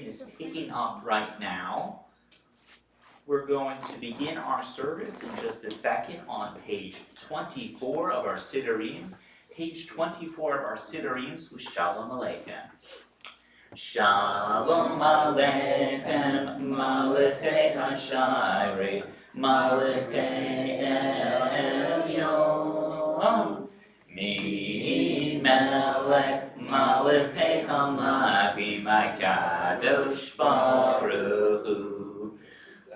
is picking up right now. We're going to begin our service in just a second on page 24 of our Siddurim. Page 24 of our Siddurim with Shalom Aleichem. Shalom Aleichem, Malachei HaShayrei, Malachei El Elyon. Mi Melech Malachei HaMlachim HaKadosh Baruch Hu.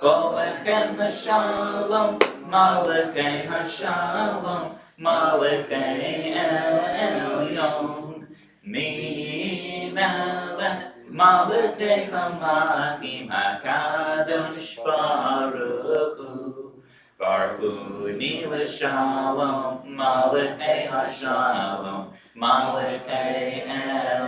Olechem Shalom, Malachei HaShalom, Malachei El Elyon. Mi Melech Malachei HaMlachim HaKadosh Baruch Hu. Baruch Hu Ni L'Shalom, Malachei HaShalom, Malachei El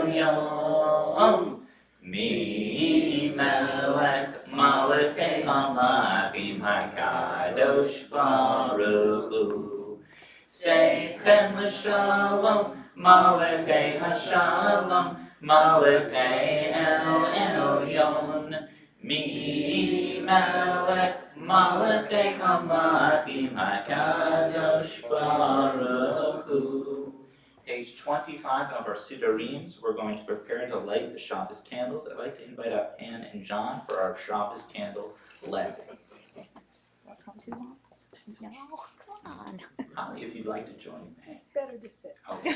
Elyon. Mi Melech Malachei HaMlachim HaKadosh Baruch Hu. Seichem L'Shalom, Malachei HaShalom, Malachei El Elyon. Mi Melech Malachei HaMlachim HaKadosh Baruch Hu. Page 25 of our Siddurim, we're going to prepare to light the Shabbos candles. I'd like to invite up Pam and John for our Shabbos candle lessons. Come too long? No, come on. Holly, if you'd like to join me. It's better to sit. Okay.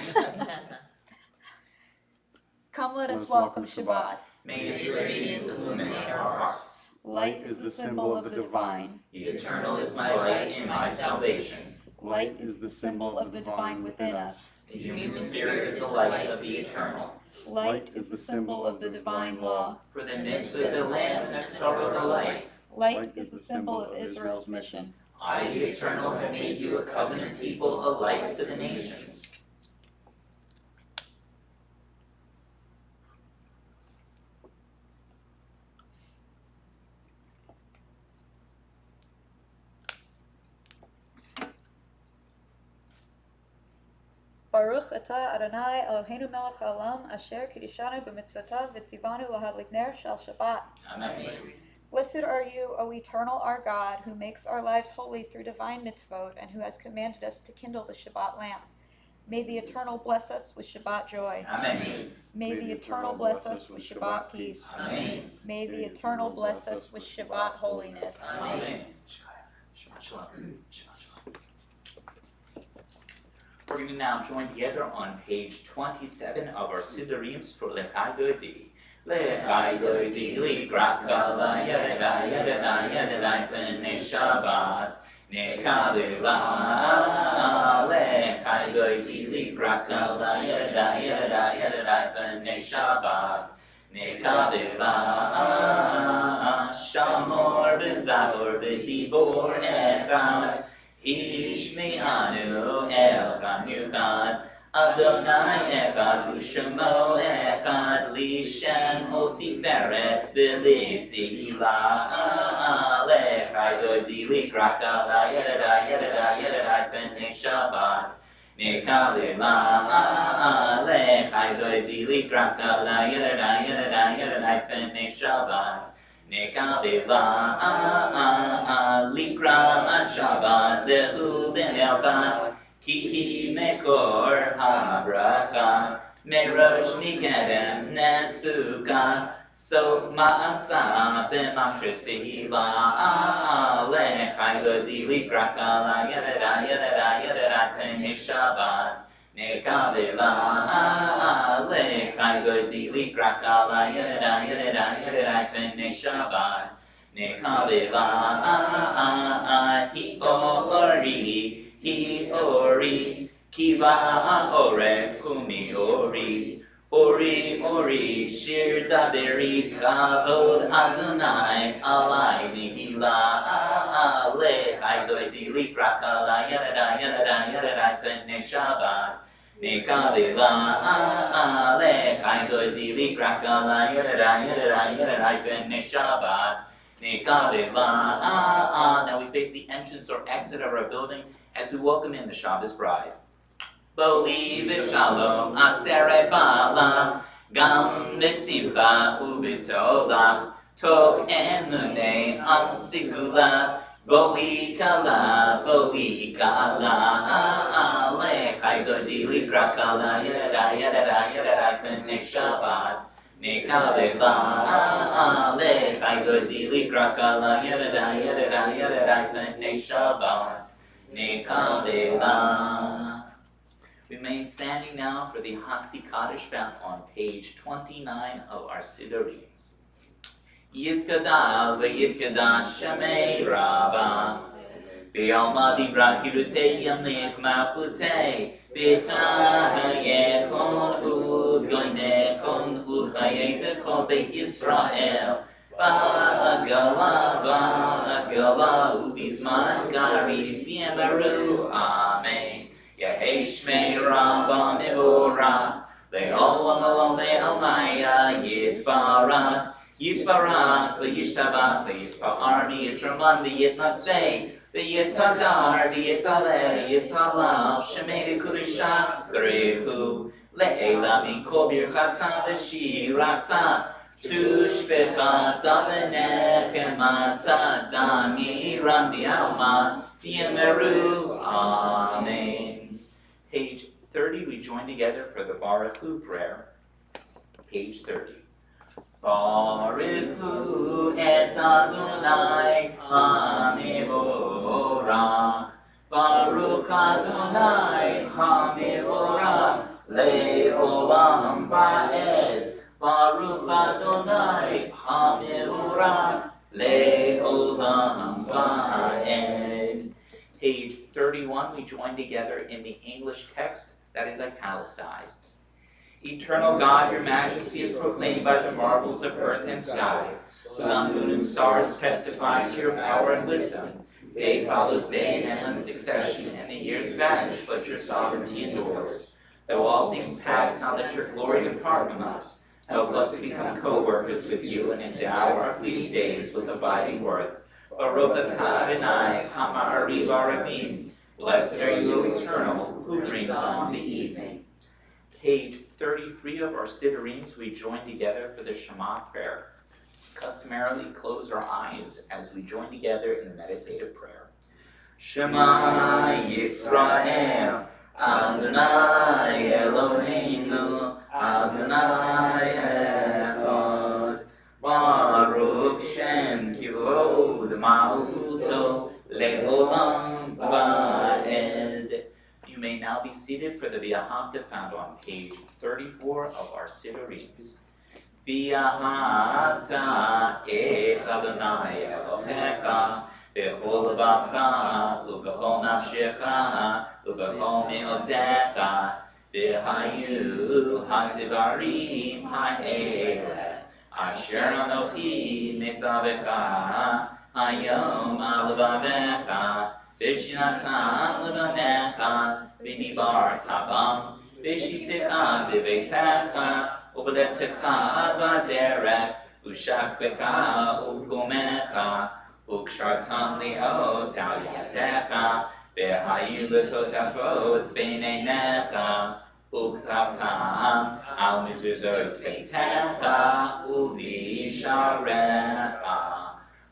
Come let us welcome Shabbat. May its radiance illuminate our hearts. Light is the symbol of the divine. The eternal is my light and my salvation. Light is the symbol of the divine within us. The human spirit is the light of the eternal. Light is the symbol of the divine law. For the mitzvah is a lamp and the Torah a light. Light is the symbol of Israel's mission. I, the eternal, have made you a covenant people, a light to the nations. Baruch atah Adonai Eloheinu melech haolam asher kiddushanu b'mitzvotav v'tzivanu lahadlik ner shel Shabbat. Amen. Blessed are you, O eternal our God, who makes our lives holy through divine mitzvot and who has commanded us to kindle the Shabbat lamp. May the eternal bless us with Shabbat joy. Amen. May the eternal bless us with Shabbat peace. Amen. May the eternal bless us with Shabbat holiness. Amen. Shabbat shalom. Shabbat shalom. We're going to now join together on page 27 of our Siddurim for Lechai Dodi. Lechai Dodi Ligraka La Yedai Yedai Yedai B'nei Shabbat Nekalila Lechai Dodi Ligraka La Yedai Yedai Yedai B'nei Shabbat Nekalila Shamor B'Zahor B'Tibor Echad Hishme'anu Echad Yuchad Adonai Echad U'Shemo Echad Lishem U'Tiferet B'Litzila Lechai Dodi Ligraka La Yedai Yedai Yedai B'nei Shabbat Nekalila Lechai Dodi Ligraka La Yedai Yedai Yedai B'nei Shabbat Nekalila Likra Ad Shabbat Lechu B'Elcha Ki Mekor HaBracha Merosh Mikedem Nesuka Sof Ma'asa B'Makretila Lechai Dodi Ligraka La Yedai Yedai Yedai B'nei Shabbat Nekalila Lechai Dodi Ligraka La Yedai Yedai Yedai B'nei Shabbat Nekalila Hi Ori Kiva Ore Kumi Ori Ori Shir Daberi Kavod Adonai Alai Nigila Lechai Dodi Ligraka La Yedai Yedai Yedai B'nei Shabbat Nekalila Lechai Dodi Ligraka La Yedai Yedai Yedai B'nei Shabbat Nekalila. Now we face the entrance or exit of our building as we welcome in the Shabbos bride. Believe it, Shalom, Atzeret Bala, Gam besimcha uvitzolach, toch emune am sigula, boi kala, lechai dodili krakala, yada, pene Shabbat, nekalela, lechai dodili krakala, yada, pene Shabbat, nekalela. Remain standing now for the Hatzi Kaddish vow on page 29 of our Sidurims. Yitkadal v'yitkadash Shemei Rabba B'yalma dibra kirutei yamlich machutei B'chayechon u'v'yoynechon u'chayetechon Beit Yisrael Ba'agala u'bizman gari B'yemeru Amen Yehei Shmei Rabba Mevorach Le'olam olam le'almaya Yitbarach Yitbarach V'yishtabach V'yitpa'ar V'yitraman V'yitnasei V'yitadar V'yitaleh V'yitalaf Shemei V'kudusha V'rehu Le'ela Mikol Birchata V'shirata Tushbechata V'nechemata Damiram V'yalma V'yemeru Amen. Page 30, we join together for the Baruch Hu prayer. Page 30. Baruch Hu et Adonai HaMevorach. Baruch Adonai HaMevorach Le'olam Va'ed. Baruch Adonai HaMevorach Le'olam Va'ed. Page 31, we join together in the English text that is italicized. Eternal God, your majesty is proclaimed by the marvels of earth and sky. Sun, moon, and stars testify to your power and wisdom. Day follows day in endless succession, and the years vanish, but your sovereignty endures. Though all things pass, not let your glory depart from us. Help us to become co-workers with you and endow our fleeting days with abiding worth. Baruch atah Adonai, Hama'ari Baravim. Blessed are you, O Eternal, who brings on the evening. Page 33 of our Sidurims, we join together for the Shema prayer. Customarily close our eyes as we join together in the meditative prayer. Shema Yisrael, Adonai Eloheinu, Adonai Echad. Baruch Shem Kivod Malchuto Le'olam Va'ed. You may now be seated for the V'ahavta found on page 34 of our Sidurims. V'ahavta et Adonai Elohecha b'chol levacha u'b'chol nafshecha u'b'chol me'otecha v'hayu ha'devarim ha'eleh Asher Anochi Mitzavecha Hayom Al Levavecha V'shinatan Levanecha V'dibar Tabam V'shitecha V'veitecha U'v'letecha V'derech U'shachbecha U'gomecha U'kshartam Li'ot Al Yadecha V'hayu L'totafot B'neinecha U'ktabtam al mezuzot beitecha u'visharecha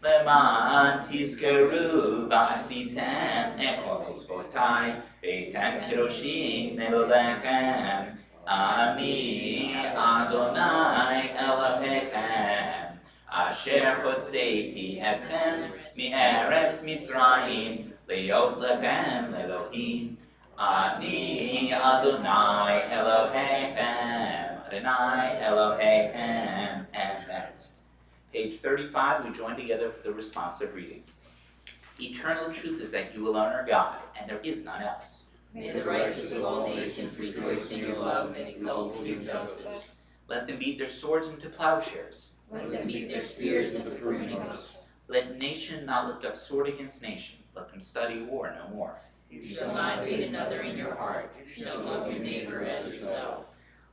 leman tizkeru v'asitem ekol mitzvotai v'eitem kiroshim nelolechem ani Adonai Elohechem asher chotzeiti etchem mi'eretz Mitzrayim le'ot lechem le'elohim Ani Adonai Elohechem, Adonai Elohechem, and next. Page 35, we join together for the responsive reading. Eternal truth is that you alone are God, and there is none else. May the righteous of all nations rejoice in your love and exult in your justice. Let them beat their swords into plowshares. Let them beat their spears into pruning hooks. Let nation not lift up sword against nation. Let them study war no more. You shall not hate another in your heart. You shall love your neighbor as yourself.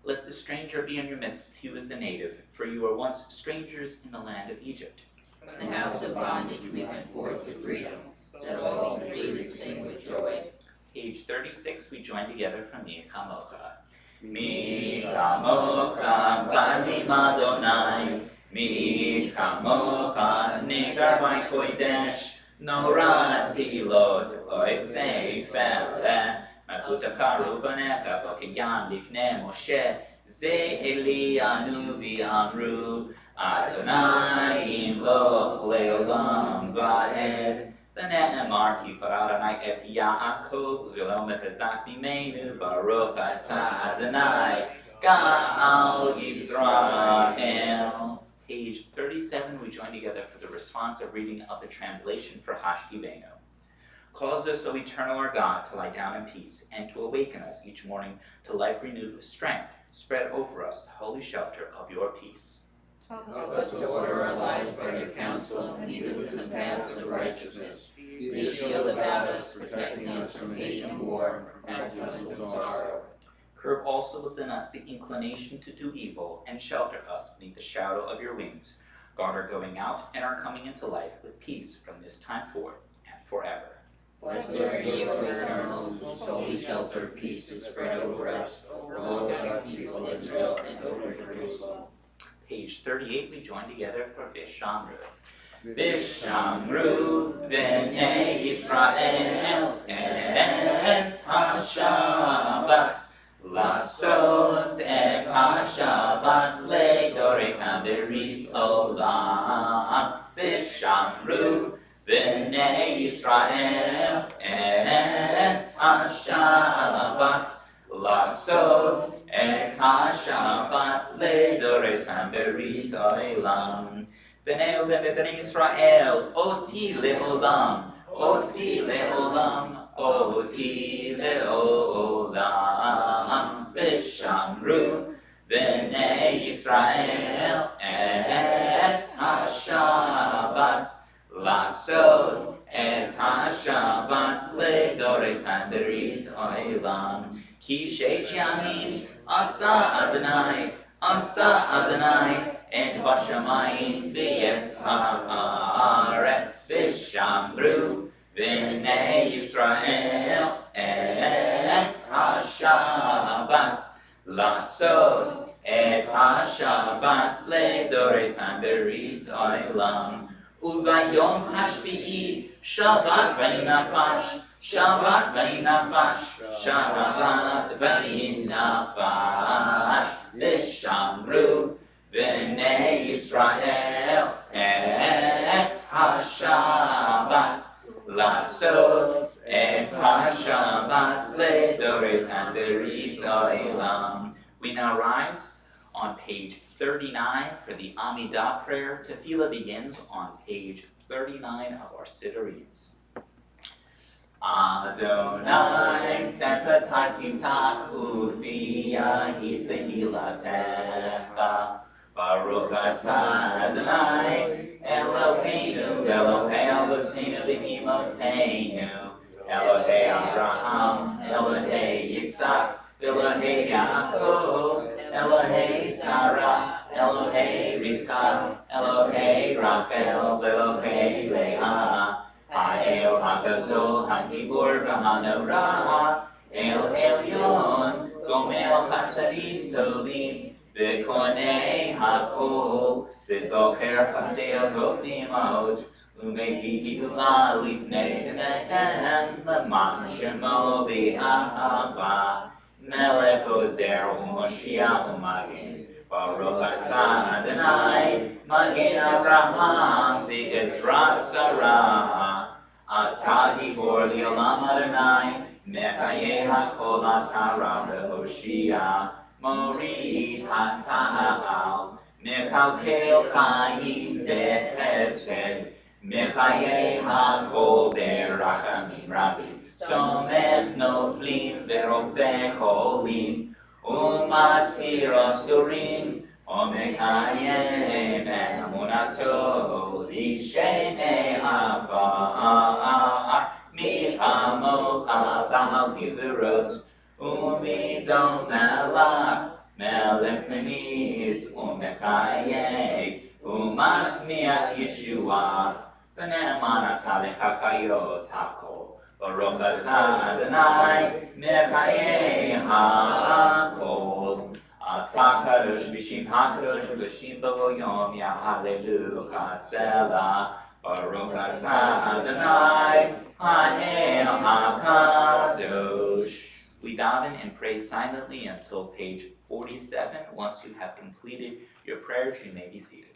Let the stranger be in your midst, who is the native, for you were once strangers in the land of Egypt. From the house of bondage we went forth to freedom. Set all free to sing with joy. Page 36, we join together from Mi Chamocha. Mi chamocha banim Adonai, mi chamocha nidar by kodesh, norati lot oisei fele, malchutacha ruvanecha b'kiyam lifnei Moshe, ze Elianu v'amru, Adonai imloch leolam va'ed. ונאמר כי פרע אדוני את יעקב ולא מחזק ממנו ברוך אתה אדוני גאל Yisrael. Page 37, we join together for the responsive reading of the translation for Hashkivenu. Cause us, O eternal our God, to lie down in peace and to awaken us each morning to life renewed with strength. Spread over us the holy shelter of your peace. Help us to order our lives by your counsel and lead us in the paths of righteousness. Be a shield about us, protecting us from hate and war, from pestilence and sorrow. Curb also within us the inclination to do evil, and shelter us beneath the shadow of your wings. Guard our going out and our coming into life with peace from this time forth and forever. Blessed are you, O eternal, whose holy shelter of peace is spread over us, over all God's people Israel, and over Jerusalem. Page 38, we join together for Vishamru. Vishamru v'nei Yisrael et ha-Shabbat lasot et ha-Shabbat ledoretam berit olam. Vishamru v'nei Yisrael et ha-Shabbat lasot et ha-Shabbat ledoretam berit olam. B'nei B'nei Yisrael, oti le'olam, oti le'olam, oti le'olam. V'shamru b'nei Yisrael et ha-Shabbat lasot et ha-Shabbat ledoretam berit olam. Ki sheich yamim asa Adonai et hashamayim v'et haaretz v'shamru v'nei Yisrael et ha-Shabbat lasot et ha-Shabbat ledoretam berit olam. Uvayom hashvi'i Shabbat v'inafash, Shabbat v'inafash, Shabbat v'inafash. V'shamru v'nei Yisrael et ha-Shabbat lasot et ha-Shabbat ledoretam berit olam. We now rise on page 39 for the Amidah prayer. Tefillah begins on page 39 of our Siddurim. Adonai sefatai tiftach ufiya tehilatecha. Baruch atah Adonai Eloheinu Elohei Avotenu v'Imotenu Elohei Abraham Elohei Yitzhak Elohei Yaakov Elohei Sarah Elohei Rivka Elohei Rachel Elohei Leah Ha'el HaGadol HaGibor v'Hanora El Elyon Gomel Chasadim Tovim V'konei HaKol V'zocher Chasdei HaGodimot U'mehi Ula Lifnei B'nehem L'man Shemo B'Ahava Melech Ozer U'Moshiach U'Magen Baruch atah Adonai Magen Avraham V'Ezrat Sarah Atah Gibor Li'olam Adonai Mechayeh HaKol Atah Ra V'Hoshia Morid HaTa'al Mechalkel Chaim B'Chesed Mechayeh HaKol B'Rachamim Rabim Somech Noflim V'Rofeh Cholim Umatir Asurim Omekayem Emunato Lishenei Afar Michamocha Ba'al Kivrot Umidon Melach Melech Menit Umechayeh Umatzmiach Yeshua V'ne'emana t'alechachayot ha'kol. Baruch atah Adonai mechayei ha'kol. Atah kadosh v'shim hakadosh v'shim b'hoyom yahallelu Selah. Baruch atah Adonai ha'el hakadosh. We daven and pray silently until page 47. Once you have completed your prayers, you may be seated.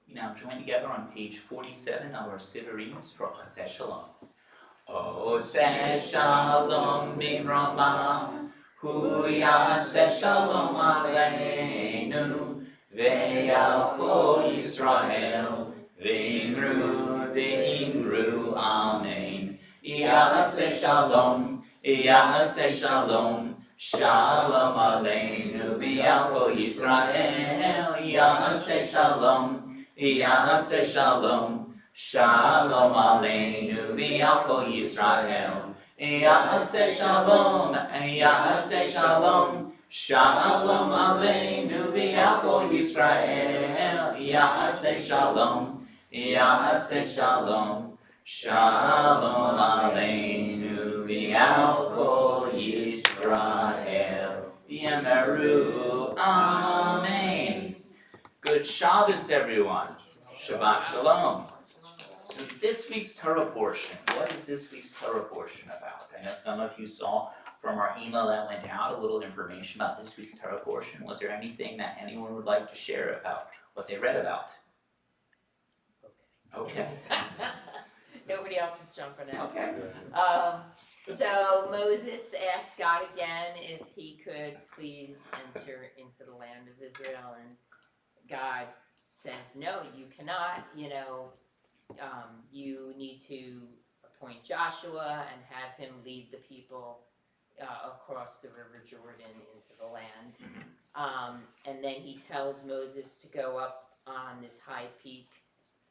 We now join together on page 47 of our Siddurim for Oseh Shalom. Oseh Shalom b'mramav, hu yaseh shalom aleinu, ve'al kol Yisrael, ve'imru amen. Yaseh shalom, shalom aleinu, ve'al kol Yisrael, yaseh shalom. Yaseh shalom, shalom aleinu v'al kol Yisrael. Yaseh shalom, shalom aleinu v'al kol Yisrael. Yaseh shalom, shalom aleinu v'al kol Yisrael. V'yemeru, amen. Good Shabbos, everyone. Shabbat Shalom. So this week's Torah portion, what is this week's Torah portion about? I know some of you saw from our email that went out a little information about this week's Torah portion. Was there anything that anyone would like to share about what they read about? Okay. Nobody else is jumping in. Okay. So Moses asked God again if he could please enter into the land of Israel, and God says, no, you cannot. You need to appoint Joshua and have him lead the people across the River Jordan into the land. And then he tells Moses to go up on this high peak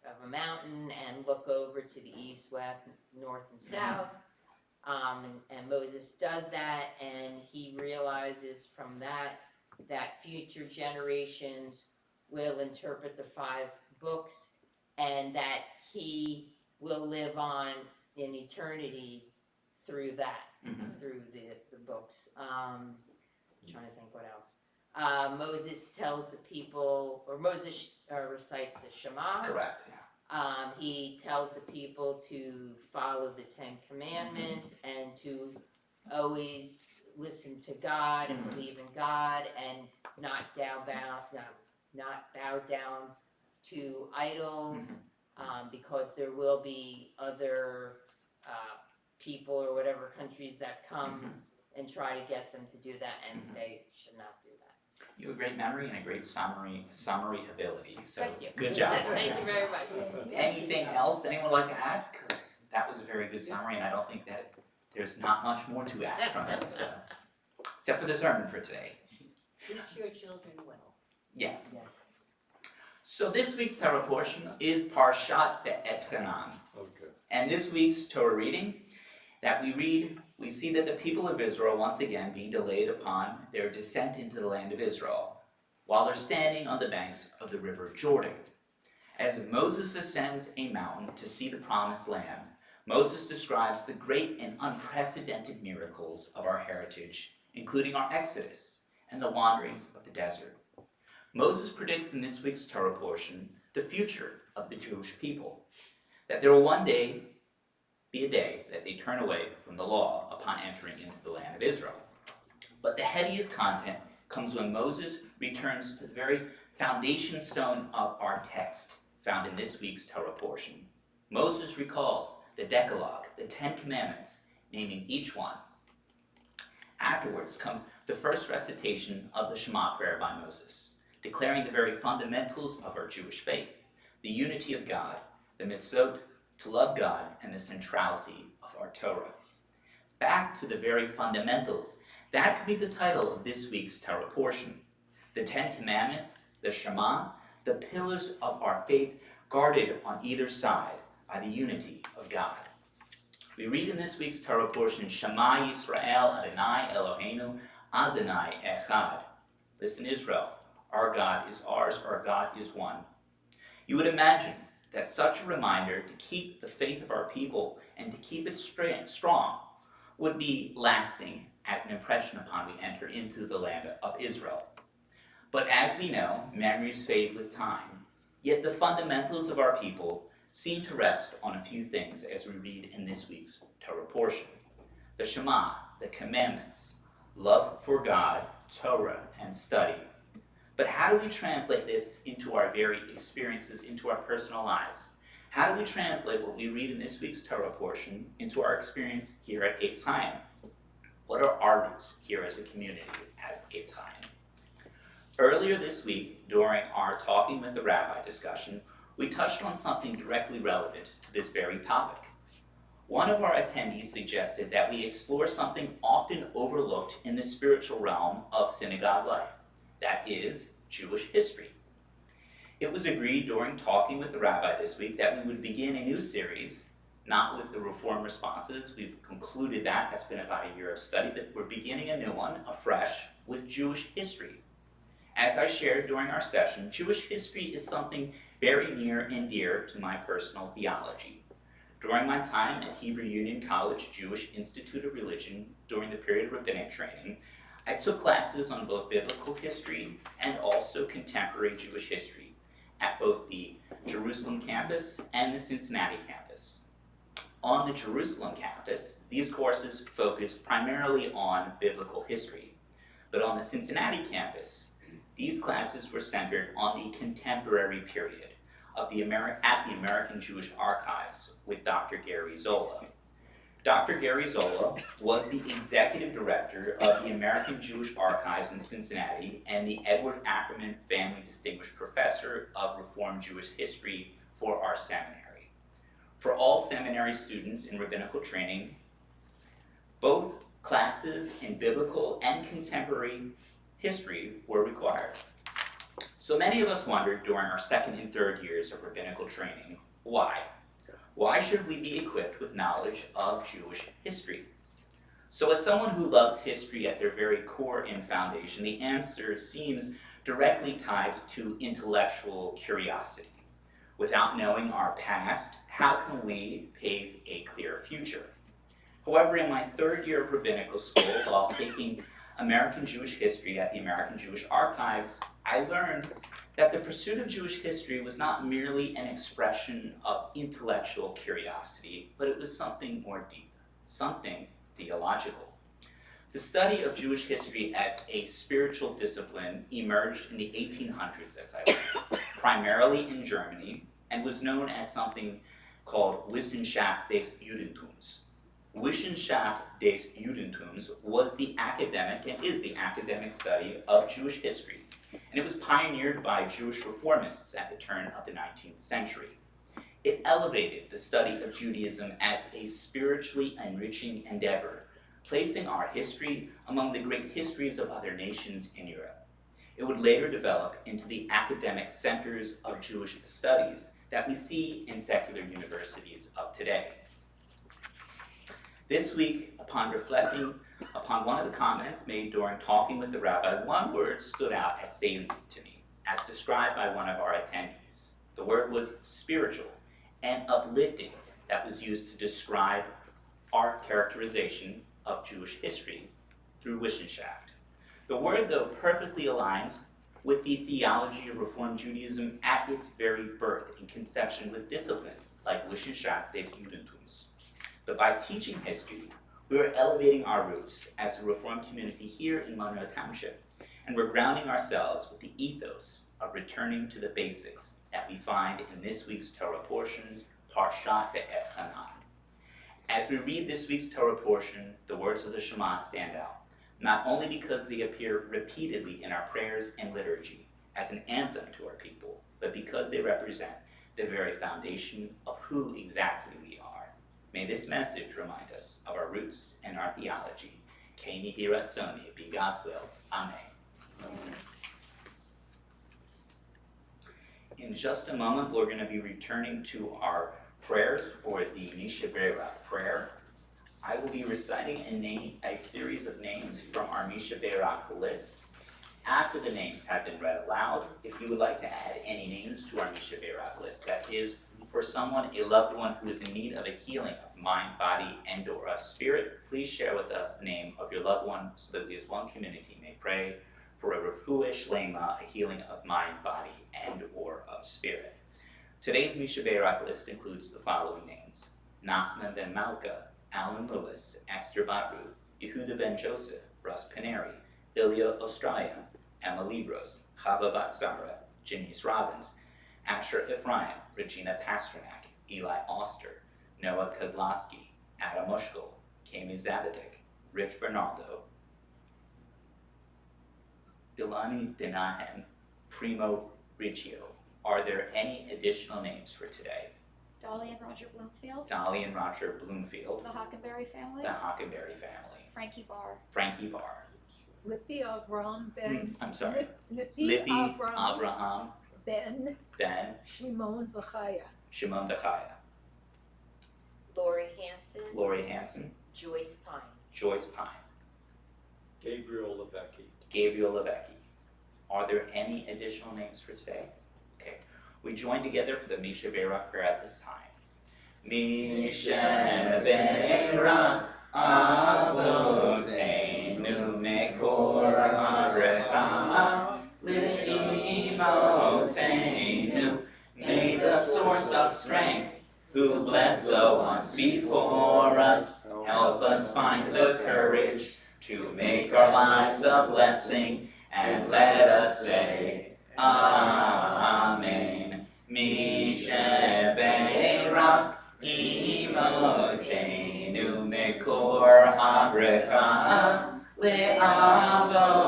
of a mountain and look over to the east, west, north, and south. And Moses does that, and he realizes from that future generations will interpret the 5 books, and that he will live on in eternity through that, Mhm. through the books. I'm trying to think what else. Moses tells the people, or Moses recites the Shema. Correct. He tells the people to follow the Ten Commandments and to always listen to God and believe in God and not bow down to idols, because there will be other people or whatever countries that come and try to get them to do that, and they should not do that. You have a great memory and a great summary ability. So Thank you. good job. Thank you very much. Anything else anyone would like to add? Because that was a very good summary, and I don't think that there's not much more to add from it. So, except for the sermon for today. Teach your children well. Yes. Yes. So this week's Torah portion is Parshat Ve'etchanan. Okay. And this week's Torah reading that we read, we see that the people of Israel once again being delayed upon their descent into the land of Israel, while they're standing on the banks of the river Jordan. As Moses ascends a mountain to see the promised land, Moses describes the great and unprecedented miracles of our heritage, including our exodus and the wanderings of the desert. Moses predicts in this week's Torah portion the future of the Jewish people, that there will one day be a day that they turn away from the law upon entering into the land of Israel. But the heaviest content comes when Moses returns to the very foundation stone of our text found in this week's Torah portion. Moses recalls the Decalogue, the Ten Commandments, naming each one. Afterwards comes the first recitation of the Shema prayer by Moses, declaring the very fundamentals of our Jewish faith, the unity of God, the mitzvot, to love God, and the centrality of our Torah. Back to the very fundamentals, that could be the title of this week's Torah portion. The Ten Commandments, the Shema, the pillars of our faith guarded on either side by the unity of God. We read in this week's Torah portion, Shema Yisrael Adonai Eloheinu Adonai Echad. Listen, Israel, our God is ours, our God is one. You would imagine that such a reminder to keep the faith of our people and to keep it strong would be lasting as an impression upon we enter into the land of Israel. But as we know, memories fade with time, yet the fundamentals of our people seem to rest on a few things as we read in this week's Torah portion. The Shema, the commandments, love for God, Torah, and study. But how do we translate this into our very experiences, into our personal lives? How do we translate what we read in this week's Torah portion into our experience here at Eitz Chaim? What are our roots here as a community, as Eitz Chaim? Earlier this week, during our Talking with the Rabbi discussion, we touched on something directly relevant to this very topic. One of our attendees suggested that we explore something often overlooked in the spiritual realm of synagogue life. That is Jewish history. It was agreed during Talking with the Rabbi this week that we would begin a new series, not with the Reform responses. We've concluded that. That's been about a year of study, but we're beginning a new one, afresh, with Jewish history. As I shared during our session, Jewish history is something very near and dear to my personal theology. During my time at Hebrew Union College Jewish Institute of Religion, during the period of rabbinic training, I took classes on both biblical history and also contemporary Jewish history at both the Jerusalem campus and the Cincinnati campus. On the Jerusalem campus, these courses focused primarily on biblical history. But on the Cincinnati campus, these classes were centered on the contemporary period of at the American Jewish Archives with Dr. Gary Zola. Dr. Gary Zola was the executive director of the American Jewish Archives in Cincinnati and the Edward Ackerman Family Distinguished Professor of Reform Jewish History for our seminary. For all seminary students in rabbinical training, both classes in biblical and contemporary history were required. So many of us wondered during our second and third years of rabbinical training, why? Why should we be equipped with knowledge of Jewish history? So as someone who loves history at their very core and foundation, the answer seems directly tied to intellectual curiosity. Without knowing our past, how can we pave a clear future? However, in my third year of rabbinical school, while taking American Jewish history at the American Jewish Archives, I learned that the pursuit of Jewish history was not merely an expression of intellectual curiosity, but it was something more deep, something theological. The study of Jewish history as a spiritual discipline emerged in the 1800s, as I learned, primarily in Germany, and was known as something called Wissenschaft des Judentums. Wissenschaft des Judentums was the academic and is the academic study of Jewish history, and it was pioneered by Jewish reformists at the turn of the 19th century. It elevated the study of Judaism as a spiritually enriching endeavor, placing our history among the great histories of other nations in Europe. It would later develop into the academic centers of Jewish studies that we see in secular universities of today. This week, upon reflecting upon one of the comments made during talking with the rabbi, one word stood out as salient to me, as described by one of our attendees. The word was spiritual and uplifting that was used to describe our characterization of Jewish history through Wissenschaft. The word, though, perfectly aligns with the theology of Reform Judaism at its very birth in conception with disciplines like Wissenschaft des Judentums. But by teaching history, we are elevating our roots as a Reformed community here in Monroe Township, and we're grounding ourselves with the ethos of returning to the basics that we find in this week's Torah portion, Parshat Ve'etchanan. As we read this week's Torah portion, the words of the Shema stand out, not only because they appear repeatedly in our prayers and liturgy as an anthem to our people, but because they represent the very foundation of who exactly we are. May this message remind us of our roots and our theology. K'nei Yehi Ratzoni, be God's will. Amen. In just a moment, we're going to be returning to our prayers for the Misha Beirach prayer. I will be reciting a series of names from our Misha Beirach list. After the names have been read aloud, if you would like to add any names to our Misha Beirach list, that is, for someone, a loved one who is in need of a healing of mind, body, and or of spirit, please share with us the name of your loved one so that we as one community may pray for a refuah shlema, a healing of mind, body, and or of spirit. Today's Misha Beirach list includes the following names: Nachman ben Malka, Alan Lewis, Esther Bat Ruth, Yehuda ben Joseph, Russ Paneri, Ilya Ostraya, Emma Libros, Chava Bat Sarah, Janice Robbins, Asher Ephraim, Regina Pasternak, Eli Oster, Noah Kozlowski, Adam Mushkel, Kami Zabadek, Rich Bernardo, Delani Denahan, Primo Riccio. Are there any additional names for today? Dolly and Roger Bloomfield. Dolly and Roger Bloomfield, The Hockenberry family. the Hockenberry family, Frankie Barr. Frankie Barr, Lippy Avram Ben. I'm sorry, Lippy Lippy Avram Abraham, Ben Ben, Shimon V'chaya. Shimon Bechaya, Lori Hanson, Lori Hanson, Joyce Pine. Joyce Pine, Gabriel Levesque. Gabriel Levesque. Are there any additional names for today? Okay, we join together for the Misha Beirach prayer at this time. Misha Beirach Avoteinu Mekor HaBrecha Le'imotenu. May the source of strength, who blessed the ones before us, help us find the courage to make our lives a blessing, and let us say, Amen. Misha Beirach Imotenu Mekor HaBrecha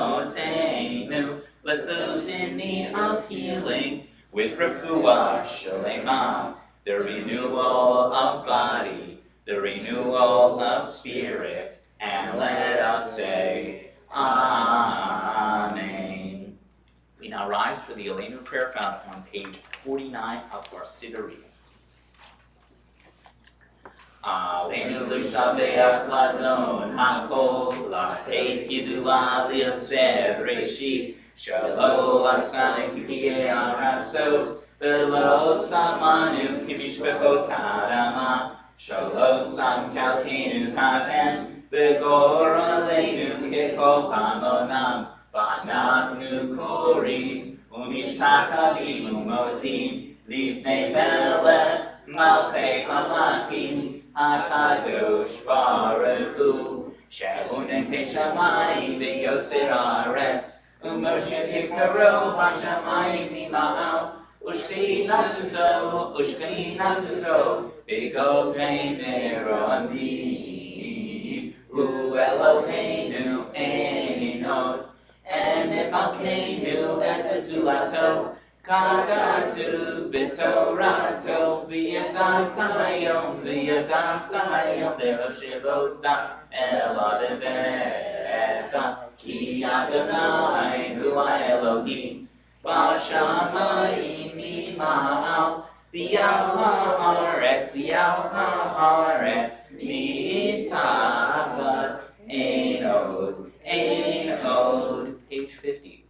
Le'avotenu. Bless those in need of healing with refuah shlema, the renewal of body, the renewal of spirit, and let us say, Amen. We now rise for the Aleinu prayer found on page 49 of our Siddur readings. Aleinu l'shabeach ladon hakol, lateit gidula liyotzeh breshit, shalo asanu kipiyei arasot, velo samanu kimishpechot ha'adama, Shalos Kalkenu Kavem, Begor Aleinu Kikol Hamonam, Vanachnu Korim, Umishtachavim Umotim, Lifnei Melech, Malchei Hamakim, HaKadosh Baruch Hu, She'unetei Shamayim V'yosir Haaretz, U'Moshe Yikaro B'Shamayim Mima'al, Ushchina Tuzo, B'Govei Meronim, Hu Eloheinu Einot, Emet Malkeinu Efezulato, Kagatu B'Torato, V'Yadam Tayom, Be'Oshivota, Ela B'Beta, Ki Adonai Hu Elohim, B'Shamayim Mima'al, V'Yal Haaretz, Mitachad, Ein Od. Page 50.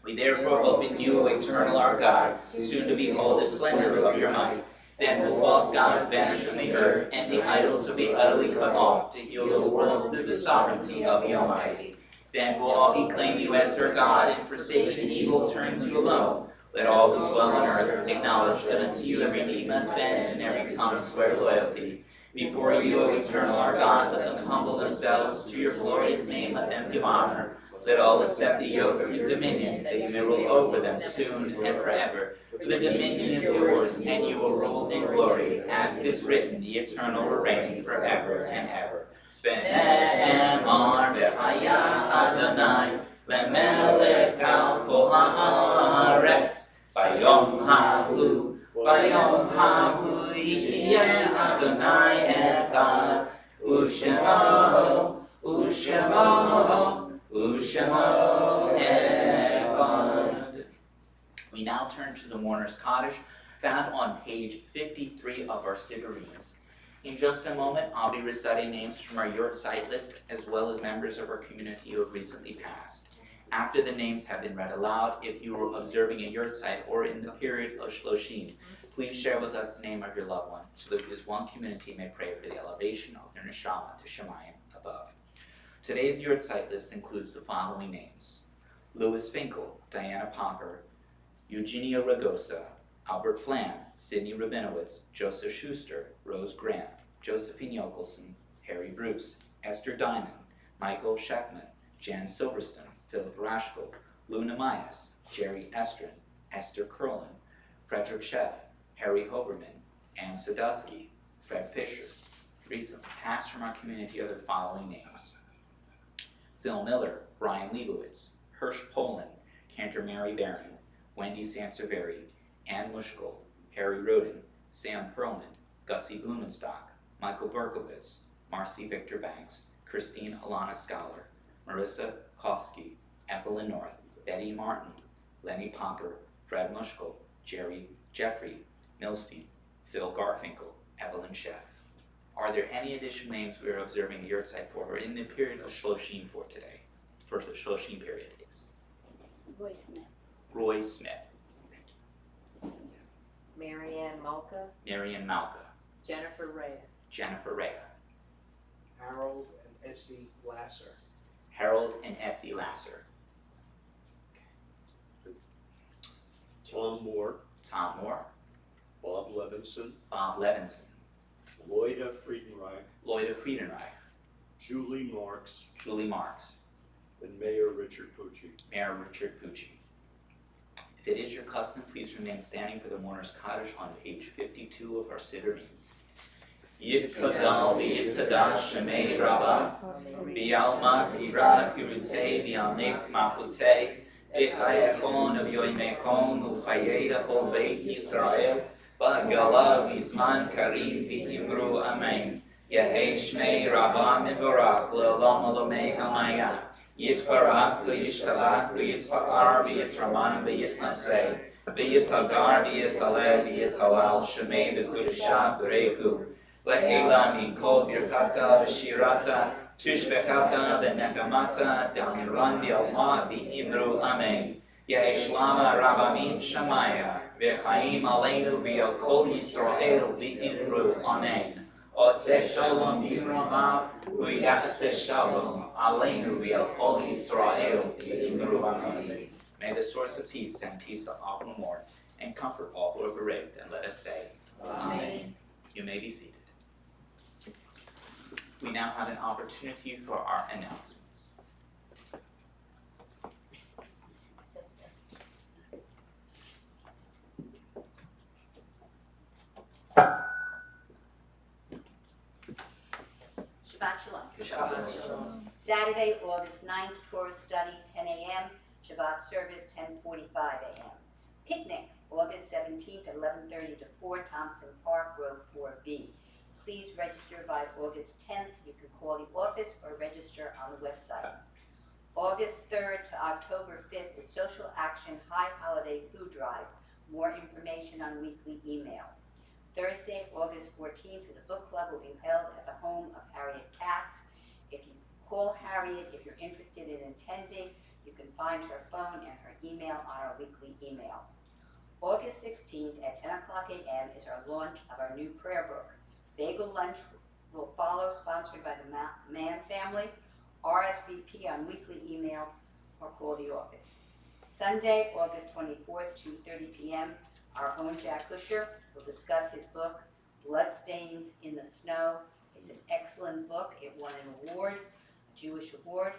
We therefore hope in you, O eternal our God, soon to behold the splendor of your might. Then will false gods vanish from the earth, and the idols will be utterly cut off, to heal the world through the sovereignty of the Almighty. Then will all acclaim you as their God, and forsaking evil turn to you alone. Let all who dwell on earth acknowledge that unto you every knee must bend, and every tongue swear loyalty. Before you, O eternal our God, let them humble themselves. To your glorious name let them give honor. Let all accept the yoke of your dominion, that you may rule over them soon and forever. For the dominion is yours, and you will rule in glory. As it is written, the eternal will reign forever and ever. Be'emar v'haya Adonai, lemelech al kol haaretz. Bayom hahu yihyeh Adonai echad. Ushemo echad. We now turn to the mourner's Kaddish, found on page 53 of our Sidurims. In just a moment, I'll be reciting names from our yurt site list, as well as members of our community who have recently passed. After the names have been read aloud, if you are observing a yurt site or in the period of Shloshim, please share with us the name of your loved one, so that this one community may pray for the elevation of their neshama to Shemayim above. Today's yurt site list includes the following names: Louis Finkel, Diana Popper, Eugenia Ragosa, Albert Flam, Sidney Rabinowitz, Joseph Schuster, Rose Grant, Josephine Yokelson, Harry Bruce, Esther Diamond, Michael Sheffman, Jan Silverstone, Philip Rashko, Luna Myas, Jerry Estrin, Esther Curlin, Frederick Sheff, Harry Hoberman, Ann Sadusky, Fred Fisher. Recently passed from our community are the following names: Phil Miller, Brian Leibowitz, Hirsch Poland, Cantor Mary Barron, Wendy Sanseveri, Ann Mushkel, Harry Roden, Sam Perlman, Gussie Blumenstock, Michael Berkowitz, Marcy Victor Banks, Christine Alana Scholar, Marissa Kofsky, Evelyn North, Betty Martin, Lenny Popper, Fred Mushkel, Jeffrey Milstein, Phil Garfinkel, Evelyn Sheff. Are there any additional names we are observing the yurt site for or in the period of Shloshim for today? For the Shloshim period, yes. Roy Smith. Roy Smith, Marianne Malka, Marian Malka, Jennifer Rea, Jennifer Rea, Harold and Essie Lasser. Harold and Essie Lasser, Tom Moore, Tom Moore, Bob Levinson, Bob Levinson, Lloyda Friedenreich, Lloyda Friedenreich, Julie Marks, Julie Marks, and Mayor Richard Pucci. Mayor Richard Pucci. If it is your custom, please remain standing for the mourner's Kaddish on page 52 of our Sidurims. Yitkadal v'yitkadash shemei Rabbah, v'yalma tirach yuritzei v'yamnech machutzei, v'chayechon v'yoymechon u'chayei l'chol beit Yisrael, v'gala v'zman kariv v'imru amen. Yehei shmei Rabbah mevorach le'olam olamei hamayah. Yitbarach v'yishtalach v'yitpa'ar v'yitraman v'yitnasei, v'yitagar v'yitaleh v'yitalal shemei v'kudesha b'reichu. Le'ela mikol birchata v'shirata, tushbechata v'nechamata, damiran v'alma v'imru amen. Yeheshlama rabamin shamaya, v'chaim aleinu v'yal kol Yisrael v'imru amen. Ose shalom bimromav, uyase shalom, aleinu v'al kol Yisrael, v'imru amen. May the source of peace send peace to all who mourn, and comfort all who are bereaved, and let us say, Amen. You may be seated. We now have an opportunity for our announcements. Shabbat Shalom. Shabbat shalom. Saturday, August 9th, Torah study, 10 a.m. Shabbat service, 10:45 a.m. Picnic, August 17th, 11:30 to 4, Thompson Park, row 4B. Please register by August 10th. You can call the office or register on the website. August 3rd to October 5th is Social Action High Holiday Food Drive. More information on weekly email. Thursday, August 14th, the book club will be held at the home of Harriet Katz. If you call Harriet, if you're interested in attending, you can find her phone and her email on our weekly email. August 16th at 10 o'clock a.m. is our launch of our new prayer book. Bagel lunch will follow, sponsored by the Mann family. RSVP on weekly email or call the office. Sunday, August 24th, 2:30 p.m., our own Jack Kusher will discuss his book, Bloodstains in the Snow. It's an excellent book. It won an award, a Jewish award.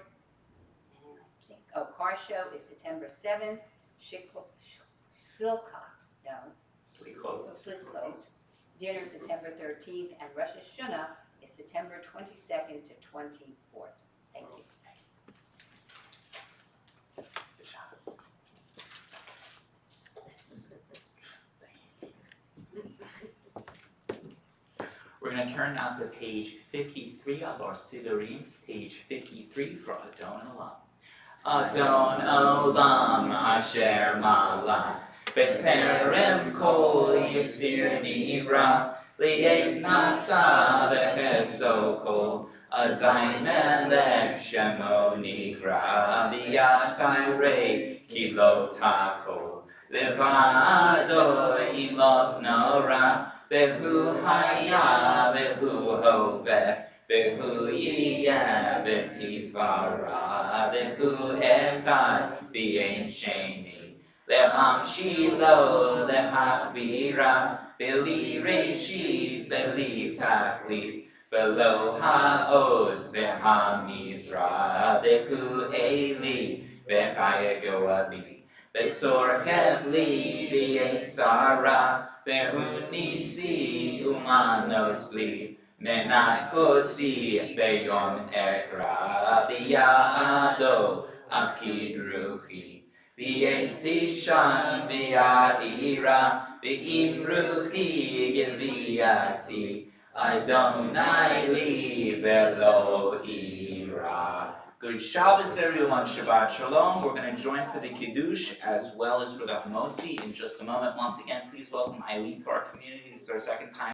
And I think, car show is September 7th. Slichot. Dinner September 13th, and Rosh Hashanah is September 22nd to 24th. Thank you. We're going to turn now to page 53 of our Sidurim, page 53 for Adon Olam. Adon Olam Asher Malach B'terem Kol Yitzir Nivra Li'et Nasa V'Chevzo Kol Azay Melech Shemo Nigra B'Yad Chayrei Ki Lo Takol Levado Imot Nora Behu haya, behu hove, behu yiyeh, betifara, behu echad, b'ein sheni. Lecham shilo, lechachbira, beli reshit, beli tachlit, belo ha'oz, behamizra, behu eli, bechaya goali. Betzor kevli, b'ein sara, Behu nisi umanosli, menat kosi beyom ekra, biyado avkid ruchi, b'yezishan b'ya'ira, b'im ruchi geviyati, Adonai li velo ira. Good Shabbos, everyone. Shabbat Shalom. We're going to join for the Kiddush as well as for the Hamosi in just a moment. Once again, please welcome Eileen to our community. This is our second time